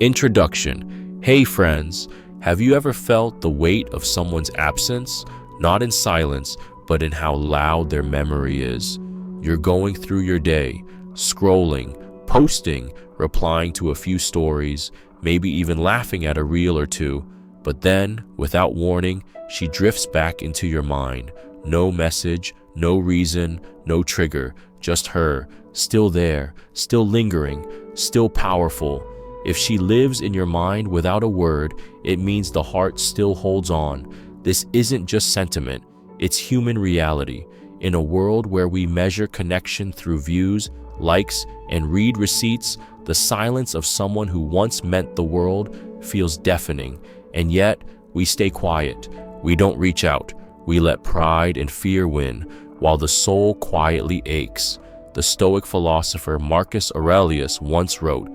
Introduction. Hey friends, have you ever felt the weight of someone's absence? Not in silence, but in how loud their memory is. You're going through your day, scrolling, posting, replying to a few stories, maybe even laughing at a reel or two, but then, without warning, she drifts back into your mind. No message, no reason, no trigger, just her, still there, still lingering, still powerful. If she lives in your mind without a word, it means the heart still holds on. This isn't just sentiment, it's human reality. In a world where we measure connection through views, likes, and read receipts, the silence of someone who once meant the world feels deafening. And yet, we stay quiet. We don't reach out. We let pride and fear win, while the soul quietly aches. The Stoic philosopher Marcus Aurelius once wrote,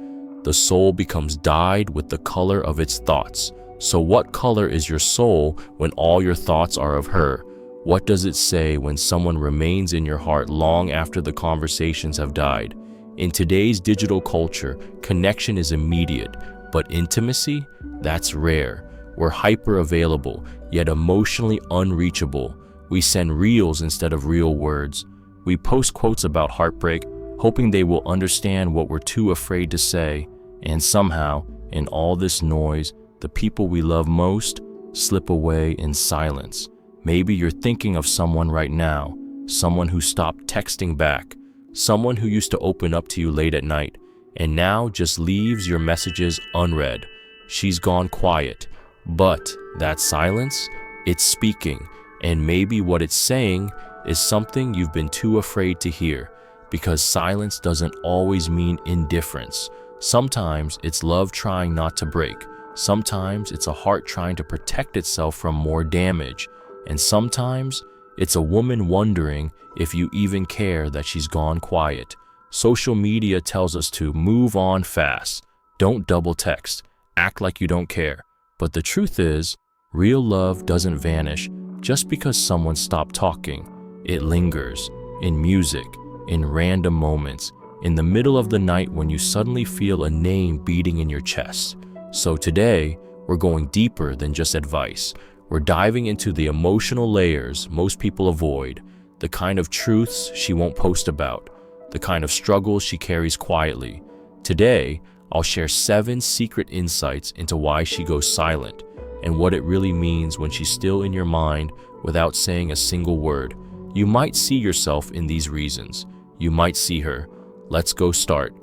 "The soul becomes dyed with the color of its thoughts." So what color is your soul when all your thoughts are of her? What does it say when someone remains in your heart long after the conversations have died? In today's digital culture, connection is immediate, but intimacy? That's rare. We're hyper-available, yet emotionally unreachable. We send reels instead of real words. We post quotes about heartbreak, hoping they will understand what we're too afraid to say. And somehow, in all this noise, the people we love most slip away in silence. Maybe you're thinking of someone right now, someone who stopped texting back, someone who used to open up to you late at night, and now just leaves your messages unread. She's gone quiet, but that silence, it's speaking, and maybe what it's saying is something you've been too afraid to hear, because silence doesn't always mean indifference. Sometimes it's love trying not to break. Sometimes it's a heart trying to protect itself from more damage. And sometimes it's a woman wondering if you even care that she's gone quiet. Social media tells us to move on fast. Don't double text. Act like you don't care. But the truth is, real love doesn't vanish just because someone stopped talking. It lingers in music, in random moments, in the middle of the night when you suddenly feel a name beating in your chest. So today, we're going deeper than just advice. We're diving into the emotional layers most people avoid, the kind of truths she won't post about, the kind of struggles she carries quietly. Today, I'll share 7 secret insights into why she goes silent and what it really means when she's still in your mind without saying a single word. You might see yourself in these reasons. You might see her. Let's go start.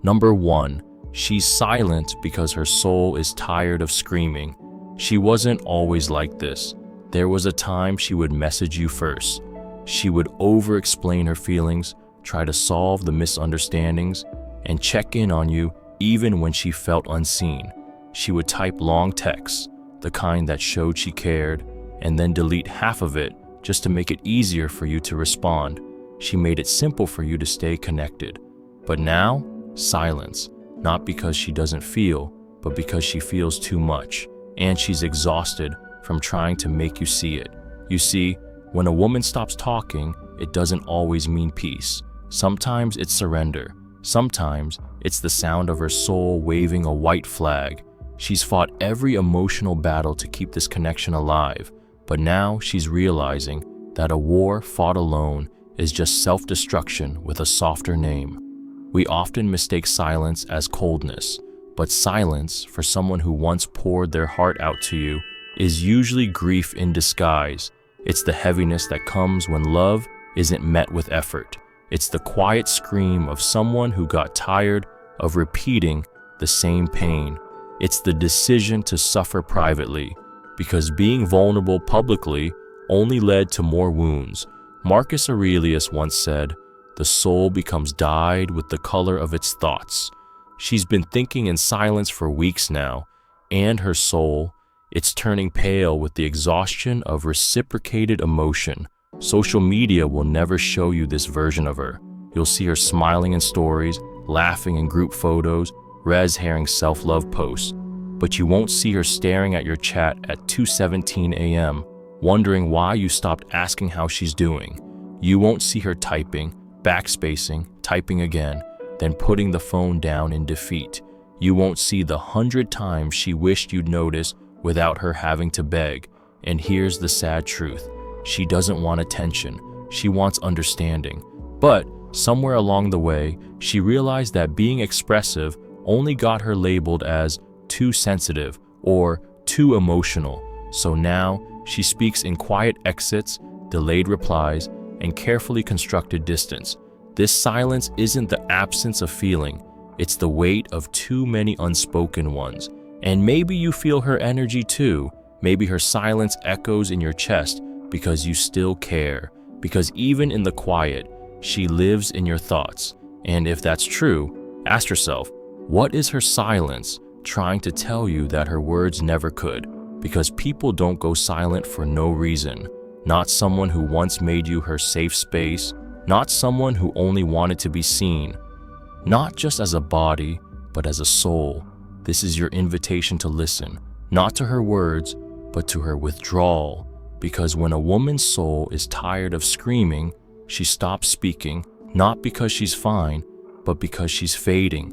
Number 1. She's silent because her soul is tired of screaming. She wasn't always like this. There was a time she would message you first. She would over-explain her feelings, try to solve the misunderstandings, and check in on you even when she felt unseen. She would type long texts, the kind that showed she cared, and then delete half of it just to make it easier for you to respond. She made it simple for you to stay connected. But now, silence. Not because she doesn't feel, but because she feels too much. And she's exhausted from trying to make you see it. You see, when a woman stops talking, it doesn't always mean peace. Sometimes it's surrender. Sometimes it's the sound of her soul waving a white flag. She's fought every emotional battle to keep this connection alive, but now she's realizing that a war fought alone is just self-destruction with a softer name. We often mistake silence as coldness, but silence, for someone who once poured their heart out to you, is usually grief in disguise. It's the heaviness that comes when love isn't met with effort. It's the quiet scream of someone who got tired of repeating the same pain. It's the decision to suffer privately, because being vulnerable publicly only led to more wounds. Marcus Aurelius once said, "The soul becomes dyed with the color of its thoughts." She's been thinking in silence for weeks now, and her soul, it's turning pale with the exhaustion of reciprocated emotion. Social media will never show you this version of her. You'll see her smiling in stories, laughing in group photos, res-hairing self-love posts. But you won't see her staring at your chat at 2:17 a.m., wondering why you stopped asking how she's doing. You won't see her typing, backspacing, typing again, then putting the phone down in defeat. You won't see the 100 times she wished you'd notice without her having to beg. And here's the sad truth. She doesn't want attention. She wants understanding. But somewhere along the way, she realized that being expressive only got her labeled as too sensitive or too emotional. So now she speaks in quiet exits, delayed replies, and carefully constructed distance. This silence isn't the absence of feeling, it's the weight of too many unspoken ones. And maybe you feel her energy too. Maybe her silence echoes in your chest because you still care. Because even in the quiet, she lives in your thoughts. And if that's true, ask yourself, what is her silence trying to tell you that her words never could? Because people don't go silent for no reason. Not someone who once made you her safe space, not someone who only wanted to be seen. Not just as a body, but as a soul. This is your invitation to listen, not to her words, but to her withdrawal. Because when a woman's soul is tired of screaming, she stops speaking, not because she's fine, but because she's fading.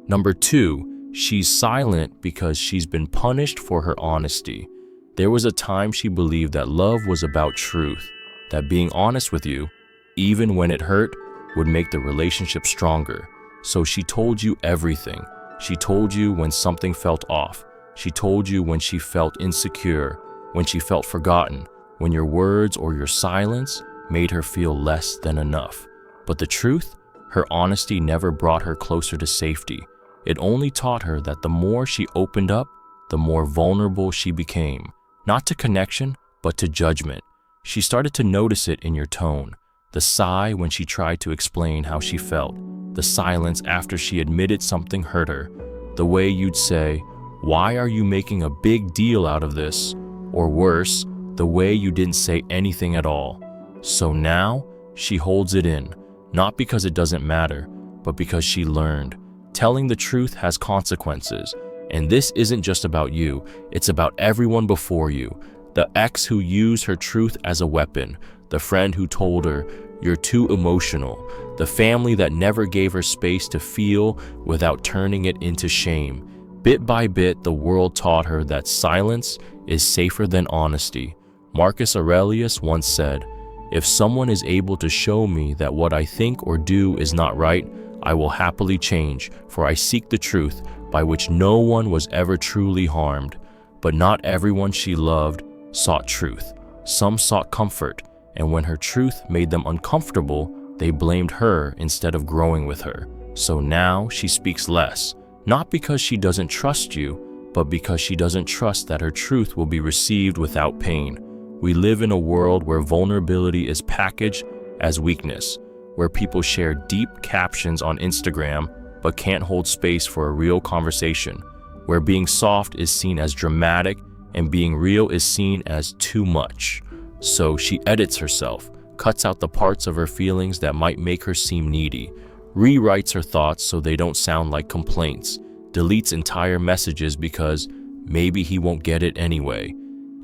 Number 2, she's silent because she's been punished for her honesty. There was a time she believed that love was about truth, that being honest with you, even when it hurt, would make the relationship stronger. So she told you everything. She told you when something felt off. She told you when she felt insecure, when she felt forgotten, when your words or your silence made her feel less than enough. But the truth, her honesty never brought her closer to safety. It only taught her that the more she opened up, the more vulnerable she became. Not to connection, but to judgment. She started to notice it in your tone. The sigh when she tried to explain how she felt. The silence after she admitted something hurt her. The way you'd say, "Why are you making a big deal out of this?" Or worse, the way you didn't say anything at all. So now, she holds it in, not because it doesn't matter, but because she learned. Telling the truth has consequences. And this isn't just about you, it's about everyone before you. The ex who used her truth as a weapon, the friend who told her, "You're too emotional," the family that never gave her space to feel without turning it into shame. Bit by bit, the world taught her that silence is safer than honesty. Marcus Aurelius once said, "If someone is able to show me that what I think or do is not right, I will happily change, for I seek the truth, by which no one was ever truly harmed." But not everyone she loved sought truth. Some sought comfort, and when her truth made them uncomfortable, they blamed her instead of growing with her. So now she speaks less, not because she doesn't trust you, but because she doesn't trust that her truth will be received without pain. We live in a world where vulnerability is packaged as weakness, where people share deep captions on Instagram but can't hold space for a real conversation, where being soft is seen as dramatic and being real is seen as too much. So she edits herself, cuts out the parts of her feelings that might make her seem needy, rewrites her thoughts so they don't sound like complaints, deletes entire messages because maybe he won't get it anyway.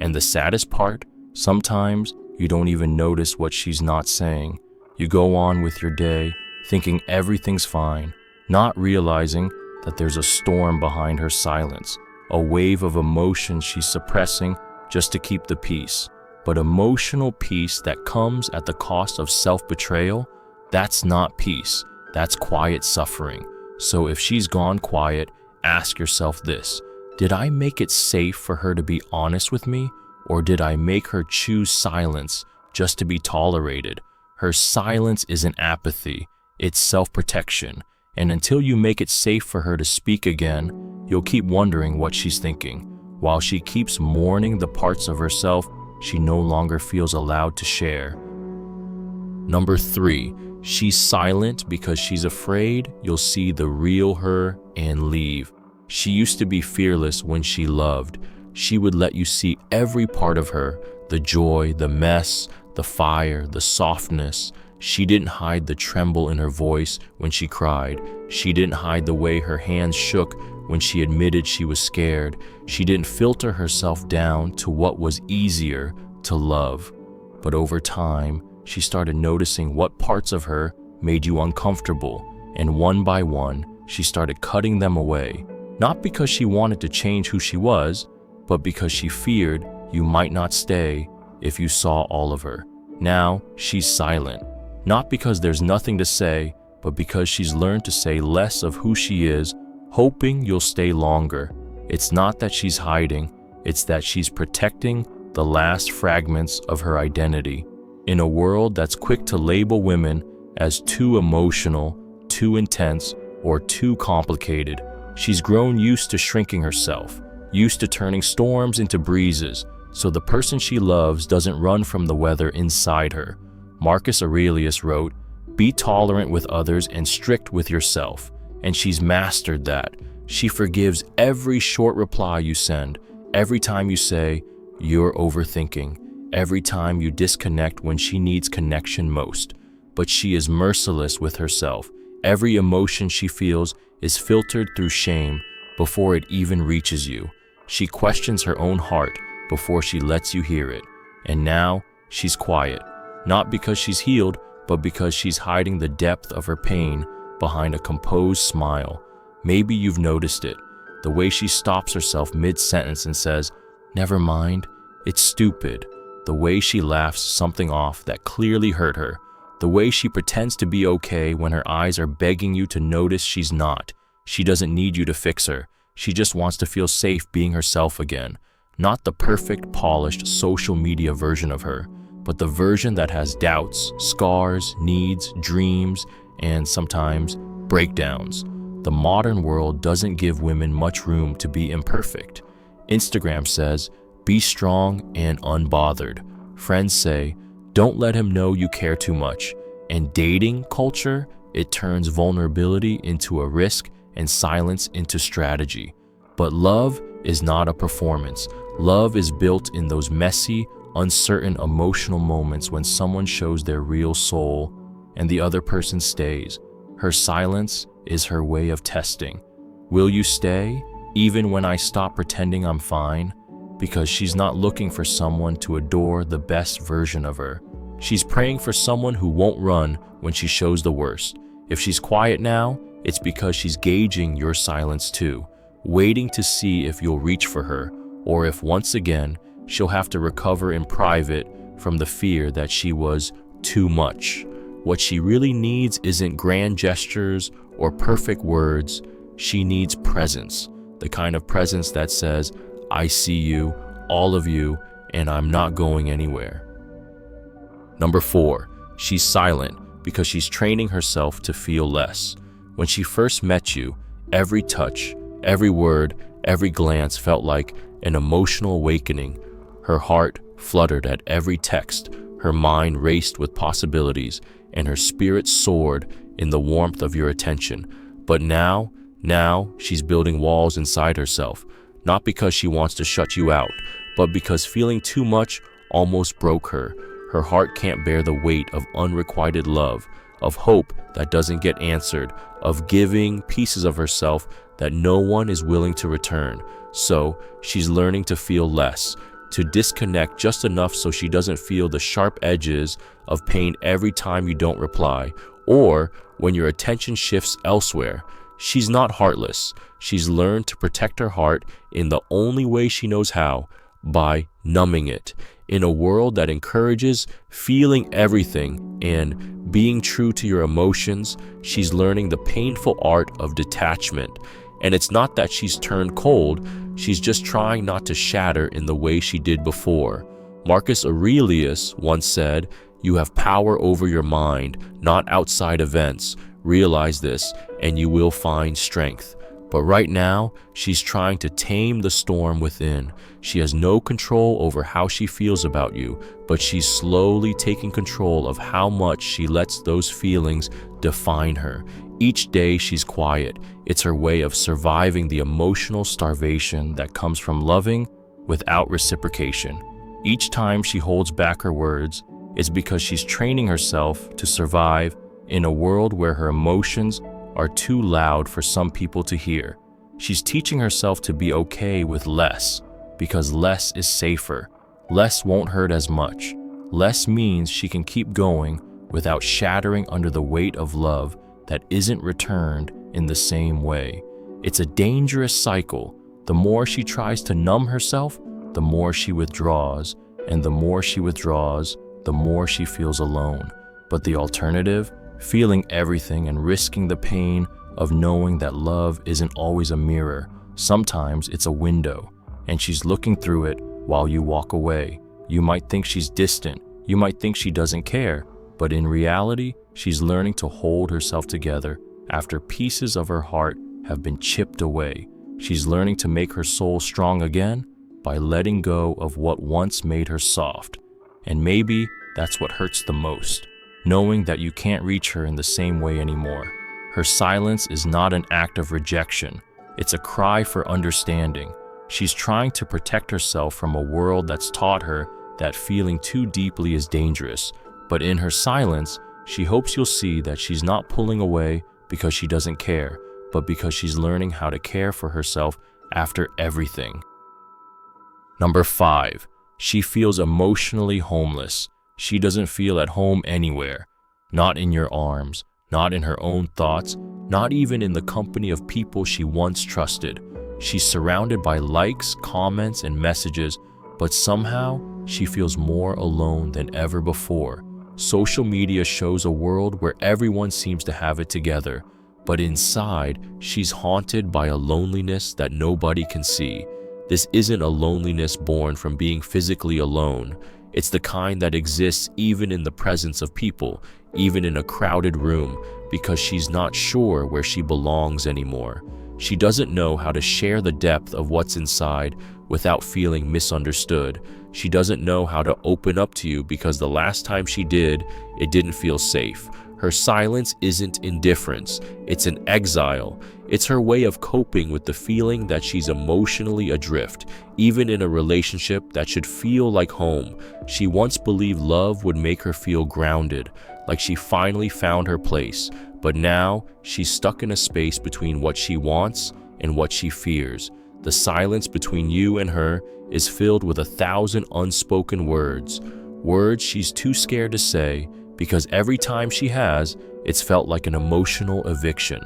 And the saddest part, sometimes you don't even notice what she's not saying. You go on with your day, thinking everything's fine, not realizing that there's a storm behind her silence, a wave of emotion she's suppressing just to keep the peace. But emotional peace that comes at the cost of self-betrayal, that's not peace, that's quiet suffering. So if she's gone quiet, ask yourself this: did I make it safe for her to be honest with me, or did I make her choose silence just to be tolerated? Her silence isn't apathy, it's self-protection. And until you make it safe for her to speak again, you'll keep wondering what she's thinking, while she keeps mourning the parts of herself she no longer feels allowed to share. Number 3, she's silent because she's afraid you'll see the real her and leave. She used to be fearless when she loved. She would let you see every part of her, the joy, the mess, the fire, the softness. She didn't hide the tremble in her voice when she cried. She didn't hide the way her hands shook when she admitted she was scared. She didn't filter herself down to what was easier to love. But over time, she started noticing what parts of her made you uncomfortable, and one by one, she started cutting them away, not because she wanted to change who she was, but because she feared you might not stay if you saw all of her. Now she's silent, not because there's nothing to say, but because she's learned to say less of who she is, hoping you'll stay longer. It's not that she's hiding, it's that she's protecting the last fragments of her identity. In a world that's quick to label women as too emotional, too intense, or too complicated, she's grown used to shrinking herself, used to turning storms into breezes, so the person she loves doesn't run from the weather inside her. Marcus Aurelius wrote, "Be tolerant with others and strict with yourself," and she's mastered that. She forgives every short reply you send, every time you say, "You're overthinking," every time you disconnect when she needs connection most. But she is merciless with herself. Every emotion she feels is filtered through shame before it even reaches you. She questions her own heart before she lets you hear it. And now she's quiet, not because she's healed, but because she's hiding the depth of her pain behind a composed smile. Maybe you've noticed it, the way she stops herself mid-sentence and says, "Never mind, it's stupid." The way she laughs something off that clearly hurt her. The way she pretends to be okay when her eyes are begging you to notice she's not. She doesn't need you to fix her. She just wants to feel safe being herself again. Not the perfect, polished social media version of her, but the version that has doubts, scars, needs, dreams, and sometimes breakdowns. The modern world doesn't give women much room to be imperfect. Instagram says, "Be strong and unbothered." Friends say, "Don't let him know you care too much." And dating culture, it turns vulnerability into a risk and silence into strategy. But love is not a performance. Love is built in those messy, uncertain emotional moments when someone shows their real soul and the other person stays. Her silence is her way of testing. Will you stay, even when I stop pretending I'm fine? Because she's not looking for someone to adore the best version of her. She's praying for someone who won't run when she shows the worst. If she's quiet now, it's because she's gauging your silence too, waiting to see if you'll reach for her, or if once again, she'll have to recover in private from the fear that she was too much. What she really needs isn't grand gestures or perfect words. She needs presence, the kind of presence that says, "I see you, all of you, and I'm not going anywhere." Number 4, she's silent because she's training herself to feel less. When she first met you, every touch, every word, every glance felt like an emotional awakening. Her heart fluttered at every text, her mind raced with possibilities, and her spirit soared in the warmth of your attention. But now she's building walls inside herself, not because she wants to shut you out, but because feeling too much almost broke her. Her heart can't bear the weight of unrequited love, of hope that doesn't get answered, of giving pieces of herself that no one is willing to return. So she's learning to feel less, to disconnect just enough so she doesn't feel the sharp edges of pain every time you don't reply, or when your attention shifts elsewhere. She's not heartless. She's learned to protect her heart in the only way she knows how, by numbing it. In a world that encourages feeling everything and being true to your emotions, she's learning the painful art of detachment. And it's not that she's turned cold, she's just trying not to shatter in the way she did before. Marcus Aurelius once said, "You have power over your mind, not outside events. Realize this, and you will find strength." But right now, she's trying to tame the storm within. She has no control over how she feels about you, but she's slowly taking control of how much she lets those feelings define her. Each day she's quiet. It's her way of surviving the emotional starvation that comes from loving without reciprocation. Each time she holds back her words, it's because she's training herself to survive in a world where her emotions are too loud for some people to hear. She's teaching herself to be okay with less, because less is safer. Less won't hurt as much. Less means she can keep going without shattering under the weight of love that isn't returned in the same way. It's a dangerous cycle. The more she tries to numb herself, the more she withdraws, and the more she withdraws, the more she feels alone. But the alternative, feeling everything and risking the pain of knowing that love isn't always a mirror. Sometimes it's a window, and she's looking through it while you walk away. You might think she's distant, you might think she doesn't care, but in reality, she's learning to hold herself together after pieces of her heart have been chipped away. She's learning to make her soul strong again by letting go of what once made her soft. And maybe that's what hurts the most, knowing that you can't reach her in the same way anymore. Her silence is not an act of rejection. It's a cry for understanding. She's trying to protect herself from a world that's taught her that feeling too deeply is dangerous. But in her silence, she hopes you'll see that she's not pulling away because she doesn't care, but because she's learning how to care for herself after everything. Number 5, she feels emotionally homeless. She doesn't feel at home anywhere, not in your arms, not in her own thoughts, not even in the company of people she once trusted. She's surrounded by likes, comments, and messages, but somehow she feels more alone than ever before. Social media shows a world where everyone seems to have it together, but inside, she's haunted by a loneliness that nobody can see. This isn't a loneliness born from being physically alone. It's the kind that exists even in the presence of people, even in a crowded room, because she's not sure where she belongs anymore. She doesn't know how to share the depth of what's inside without feeling misunderstood. She doesn't know how to open up to you because the last time she did, it didn't feel safe. Her silence isn't indifference, it's an exile. It's her way of coping with the feeling that she's emotionally adrift, even in a relationship that should feel like home. She once believed love would make her feel grounded, like she finally found her place, but now she's stuck in a space between what she wants and what she fears. The silence between you and her is filled with 1,000 unspoken words, words she's too scared to say, because every time she has, it's felt like an emotional eviction.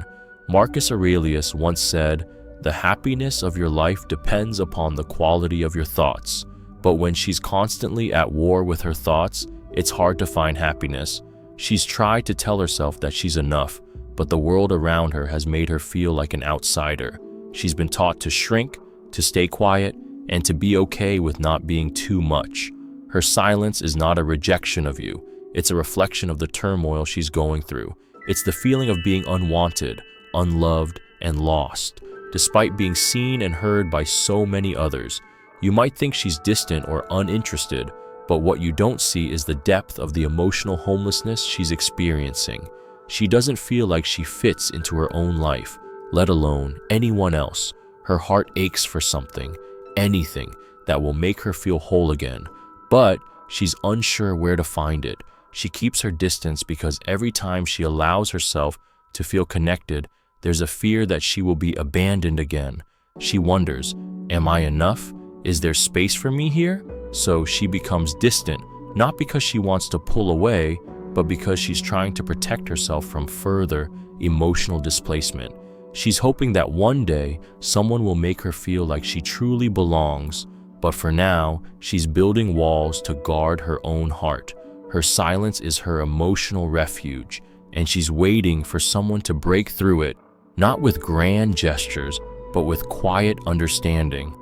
Marcus Aurelius once said, "The happiness of your life depends upon the quality of your thoughts." But when she's constantly at war with her thoughts, it's hard to find happiness. She's tried to tell herself that she's enough, but the world around her has made her feel like an outsider. She's been taught to shrink, to stay quiet, and to be okay with not being too much. Her silence is not a rejection of you. It's a reflection of the turmoil she's going through. It's the feeling of being unwanted, unloved, and lost, despite being seen and heard by so many others. You might think she's distant or uninterested, but what you don't see is the depth of the emotional homelessness she's experiencing. She doesn't feel like she fits into her own life, let alone anyone else. Her heart aches for something, anything that will make her feel whole again, but she's unsure where to find it. She keeps her distance because every time she allows herself to feel connected, there's a fear that she will be abandoned again. She wonders, am I enough? Is there space for me here? So she becomes distant, not because she wants to pull away, but because she's trying to protect herself from further emotional displacement. She's hoping that one day someone will make her feel like she truly belongs, but for now, she's building walls to guard her own heart. Her silence is her emotional refuge, and she's waiting for someone to break through it, not with grand gestures, but with quiet understanding.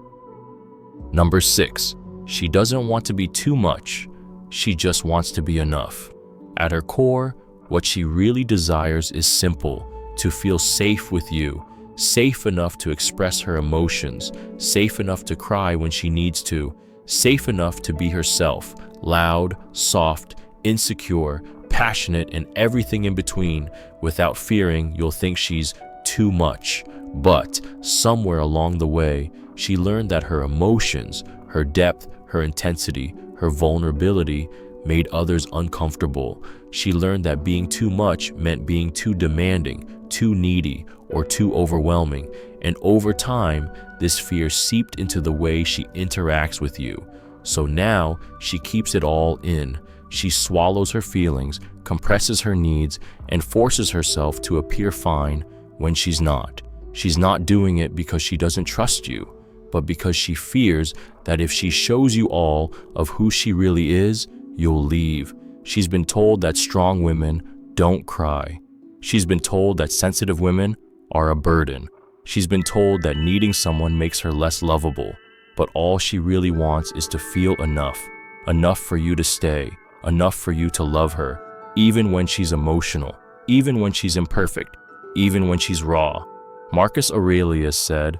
Number 6, she doesn't want to be too much. She just wants to be enough. At her core, what she really desires is simple: to feel safe with you, safe enough to express her emotions, safe enough to cry when she needs to, safe enough to be herself, loud, soft, insecure, passionate, and everything in between, without fearing you'll think she's too much. But somewhere along the way, she learned that her emotions, her depth, her intensity, her vulnerability made others uncomfortable. She learned that being too much meant being too demanding, too needy, or too overwhelming. And over time, this fear seeped into the way she interacts with you. So now, she keeps it all in. She swallows her feelings, compresses her needs, and forces herself to appear fine when she's not. She's not doing it because she doesn't trust you, but because she fears that if she shows you all of who she really is, you'll leave. She's been told that strong women don't cry. She's been told that sensitive women are a burden. She's been told that needing someone makes her less lovable, but all she really wants is to feel enough. Enough for you to stay, enough for you to love her, even when she's emotional, even when she's imperfect, even when she's raw. Marcus Aurelius said,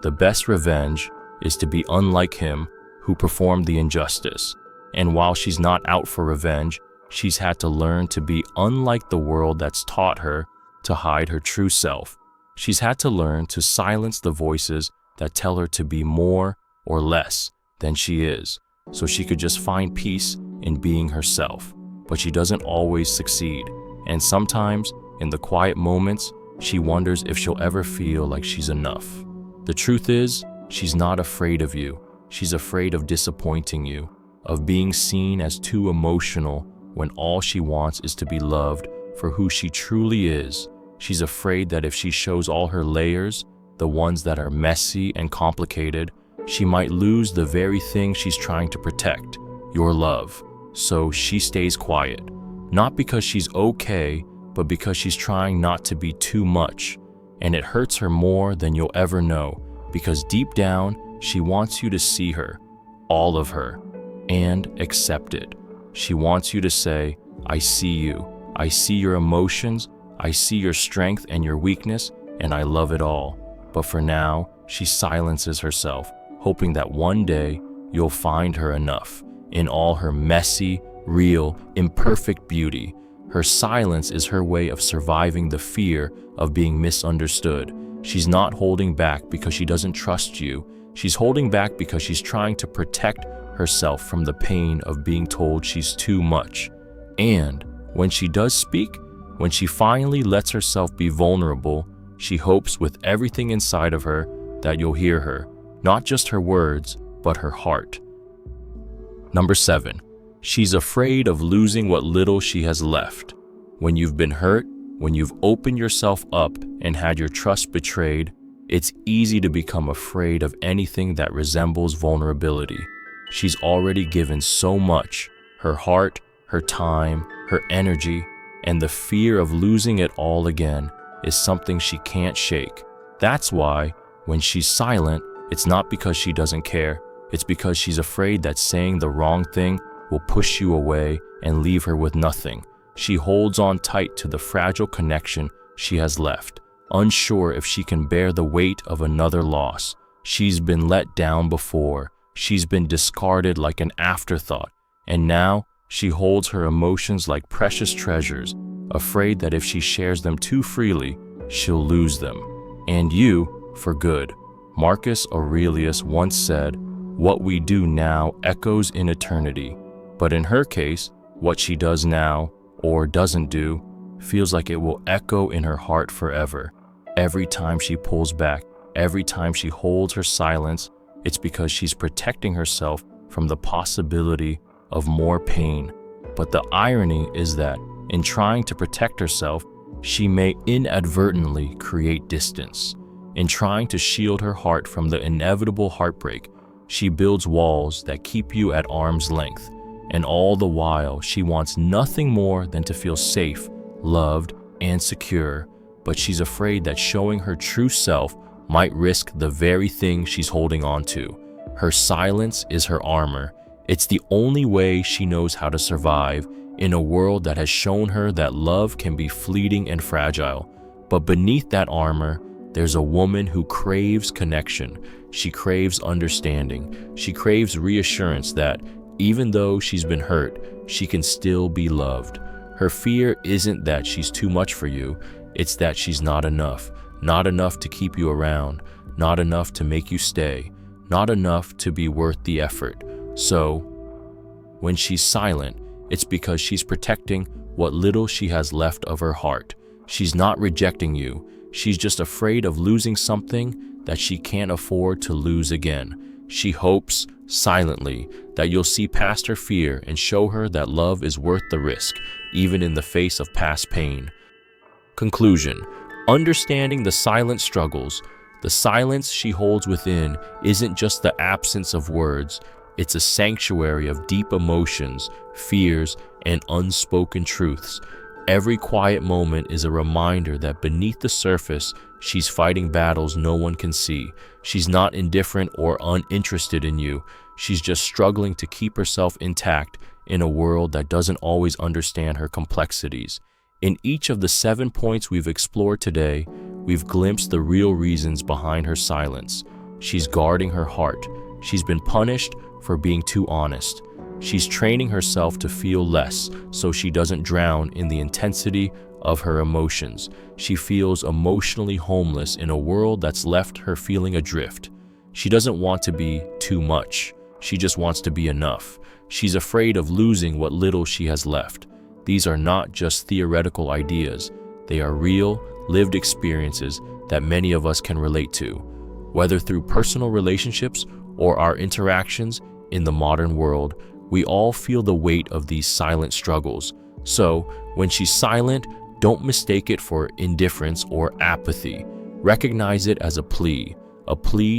"The best revenge is to be unlike him who performed the injustice." And while she's not out for revenge, she's had to learn to be unlike the world that's taught her to hide her true self. She's had to learn to silence the voices that tell her to be more or less than she is, so she could just find peace in being herself. But she doesn't always succeed, and sometimes, in the quiet moments, she wonders if she'll ever feel like she's enough. The truth is, she's not afraid of you. She's afraid of disappointing you, of being seen as too emotional when all she wants is to be loved for who she truly is. She's afraid that if she shows all her layers, the ones that are messy and complicated, she might lose the very thing she's trying to protect, your love. So she stays quiet, not because she's okay, but because she's trying not to be too much. And it hurts her more than you'll ever know, because deep down, she wants you to see her, all of her, and accept it. She wants you to say, "I see you. I see your emotions. I see your strength and your weakness, and I love it all." But for now, she silences herself, hoping that one day you'll find her enough in all her messy, real, imperfect beauty. Her silence is her way of surviving the fear of being misunderstood. She's not holding back because she doesn't trust you. She's holding back because she's trying to protect herself from the pain of being told she's too much. And when she does speak, when she finally lets herself be vulnerable, she hopes with everything inside of her that you'll hear her, not just her words, but her heart. Number 7, she's afraid of losing what little she has left. When you've been hurt, when you've opened yourself up and had your trust betrayed, it's easy to become afraid of anything that resembles vulnerability. She's already given so much, her heart, her time, her energy, and the fear of losing it all again is something she can't shake. That's why, when she's silent, it's not because she doesn't care. It's because she's afraid that saying the wrong thing will push you away and leave her with nothing. She holds on tight to the fragile connection she has left, unsure if she can bear the weight of another loss. She's been let down before. She's been discarded like an afterthought, and now she holds her emotions like precious treasures, afraid that if she shares them too freely, she'll lose them, and you for good. Marcus Aurelius once said, "What we do now echoes in eternity." But in her case, what she does now, or doesn't do, feels like it will echo in her heart forever. Every time she pulls back, every time she holds her silence, it's because she's protecting herself from the possibility of more pain. But the irony is that, in trying to protect herself, she may inadvertently create distance. In trying to shield her heart from the inevitable heartbreak, she builds walls that keep you at arm's length. And all the while, she wants nothing more than to feel safe, loved, and secure. But she's afraid that showing her true self might risk the very thing she's holding on to. Her silence is her armor. It's the only way she knows how to survive in a world that has shown her that love can be fleeting and fragile. But beneath that armor, there's a woman who craves connection. She craves understanding. She craves reassurance that, even though she's been hurt, she can still be loved. Her fear isn't that she's too much for you, it's that she's not enough. Not enough to keep you around, not enough to make you stay, not enough to be worth the effort. So, when she's silent, it's because she's protecting what little she has left of her heart. She's not rejecting you. She's just afraid of losing something that she can't afford to lose again. She hopes, silently, that you'll see past her fear and show her that love is worth the risk, even in the face of past pain. Conclusion: Understanding the silent struggles, the silence she holds within isn't just the absence of words, it's a sanctuary of deep emotions, fears, and unspoken truths. Every quiet moment is a reminder that beneath the surface, she's fighting battles no one can see. She's not indifferent or uninterested in you. She's just struggling to keep herself intact in a world that doesn't always understand her complexities. In each of the 7 points we've explored today, we've glimpsed the real reasons behind her silence. She's guarding her heart. She's been punished for being too honest. She's training herself to feel less so she doesn't drown in the intensity of her emotions. She feels emotionally homeless in a world that's left her feeling adrift. She doesn't want to be too much. She just wants to be enough. She's afraid of losing what little she has left. These are not just theoretical ideas. They are real, lived experiences that many of us can relate to, whether through personal relationships or our interactions in the modern world. We all feel the weight of these silent struggles. So, when she's silent, don't mistake it for indifference or apathy. Recognize it as a plea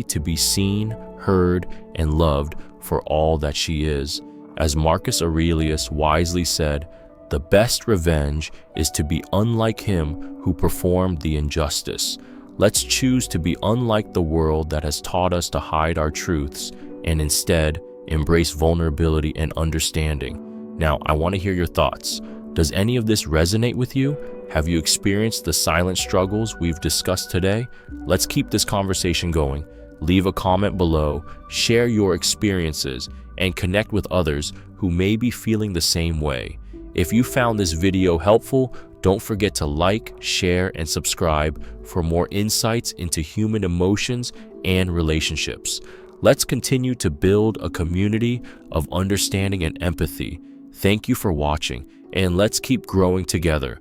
to be seen, heard, and loved for all that she is. As Marcus Aurelius wisely said, "The best revenge is to be unlike him who performed the injustice." Let's choose to be unlike the world that has taught us to hide our truths and instead embrace vulnerability and understanding. Now, I want to hear your thoughts. Does any of this resonate with you? Have you experienced the silent struggles we've discussed today? Let's keep this conversation going. Leave a comment below, share your experiences, and connect with others who may be feeling the same way. If you found this video helpful, don't forget to like, share, and subscribe for more insights into human emotions and relationships. Let's continue to build a community of understanding and empathy. Thank you for watching, and let's keep growing together.